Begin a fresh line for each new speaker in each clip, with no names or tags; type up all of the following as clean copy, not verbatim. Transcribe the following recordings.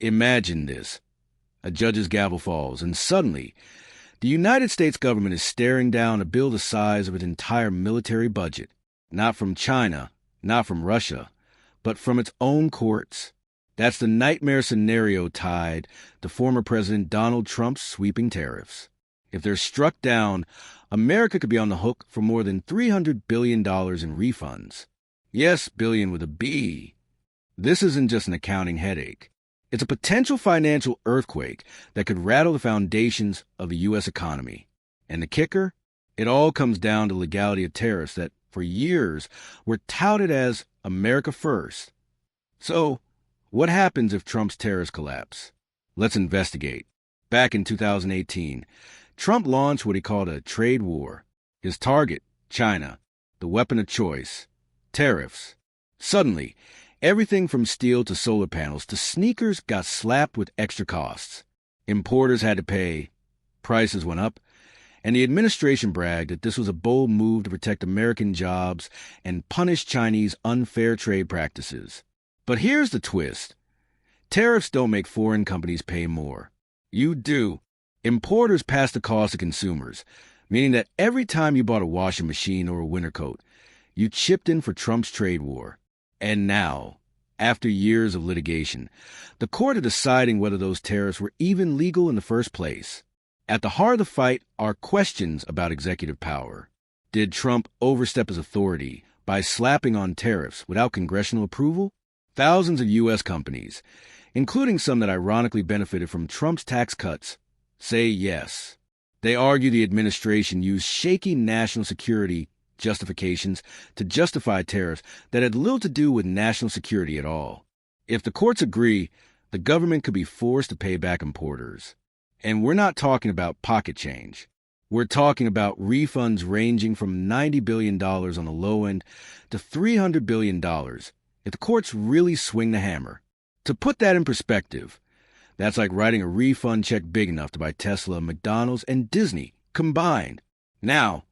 Imagine this. A judge's gavel falls, and suddenly, the United States government is staring down a bill the size of an entire military budget. Not from China, not from Russia, but from its own courts. That's the nightmare scenario tied to former President Donald Trump's sweeping tariffs. If they're struck down, America could be on the hook for more than $300 billion in refunds. Yes, billion with a B. This isn't just an accounting headache. It's a potential financial earthquake that could rattle the foundations of the U.S. economy. And the kicker? It all comes down to legality of tariffs that, for years, were touted as America first. So, what happens if Trump's tariffs collapse? Let's investigate. Back in 2018, Trump launched what he called a trade war. His target, China. The weapon of choice, tariffs. Suddenly, everything from steel to solar panels to sneakers got slapped with extra costs. Importers had to pay, prices went up, and the administration bragged that this was a bold move to protect American jobs and punish Chinese unfair trade practices. But here's the twist. Tariffs don't make foreign companies pay more. You do. Importers pass the cost to consumers, meaning that every time you bought a washing machine or a winter coat, you chipped in for Trump's trade war. And now, after years of litigation, the court are deciding whether those tariffs were even legal in the first place. At the heart of the fight are questions about executive power. Did Trump overstep his authority by slapping on tariffs without congressional approval? Thousands of U.S. companies, including some that ironically benefited from Trump's tax cuts, say yes. They argue the administration used shaky national security justifications to justify tariffs that had little to do with national security at all. If the courts agree, the government could be forced to pay back importers. And we're not talking about pocket change. We're talking about refunds ranging from $90 billion on the low end to $300 billion if the courts really swing the hammer. To put that in perspective, that's like writing a refund check big enough to buy Tesla, McDonald's, and Disney combined. Now,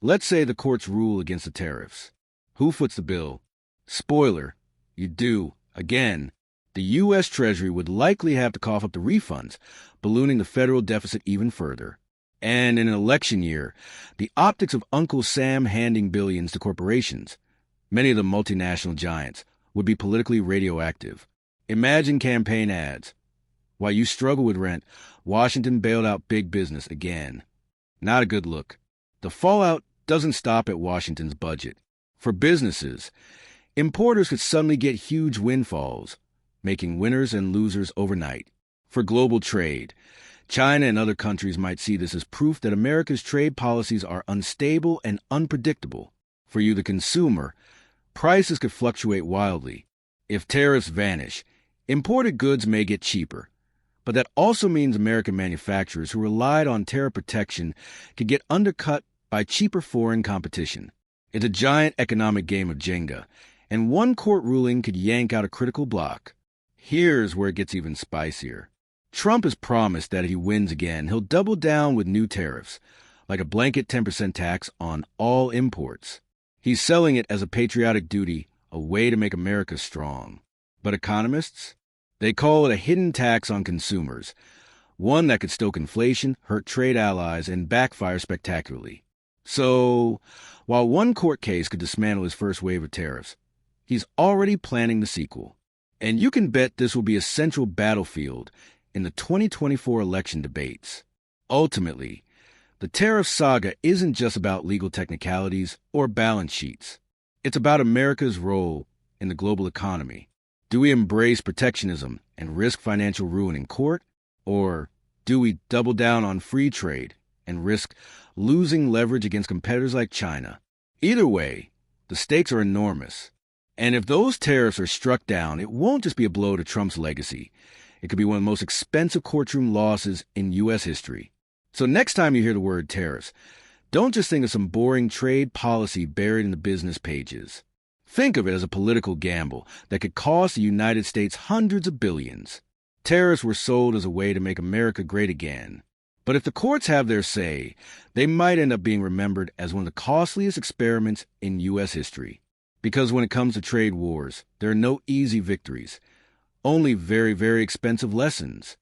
let's say the courts rule against the tariffs. Who foots the bill? Spoiler, you do. Again, the U.S. Treasury would likely have to cough up the refunds, ballooning the federal deficit even further. And in an election year, the optics of Uncle Sam handing billions to corporations, many of them multinational giants, would be politically radioactive. Imagine campaign ads. While you struggle with rent, Washington bailed out big business again. Not a good look. The fallout doesn't stop at Washington's budget. For businesses, importers could suddenly get huge windfalls, making winners and losers overnight. For global trade, China and other countries might see this as proof that America's trade policies are unstable and unpredictable. For you, the consumer, prices could fluctuate wildly. If tariffs vanish, imported goods may get cheaper. But that also means American manufacturers who relied on tariff protection could get undercut by cheaper foreign competition. It's a giant economic game of Jenga, and one court ruling could yank out a critical block. Here's where it gets even spicier. Trump has promised that if he wins again, he'll double down with new tariffs, like a blanket 10% tax on all imports. He's selling it as a patriotic duty, a way to make America strong. But economists? They call it a hidden tax on consumers, one that could stoke inflation, hurt trade allies, and backfire spectacularly. So, while one court case could dismantle his first wave of tariffs, he's already planning the sequel. And you can bet this will be a central battlefield in the 2024 election debates. Ultimately, the tariff saga isn't just about legal technicalities or balance sheets. It's about America's role in the global economy. Do we embrace protectionism and risk financial ruin in court? Or do we double down on free trade and risk losing leverage against competitors like China? Either way, the stakes are enormous. And if those tariffs are struck down, it won't just be a blow to Trump's legacy. It could be one of the most expensive courtroom losses in U.S. history. So next time you hear the word tariffs, don't just think of some boring trade policy buried in the business pages. Think of it as a political gamble that could cost the United States hundreds of billions. Tariffs were sold as a way to make America great again. But if the courts have their say, they might end up being remembered as one of the costliest experiments in U.S. history. Because when it comes to trade wars, there are no easy victories, only very, very expensive lessons.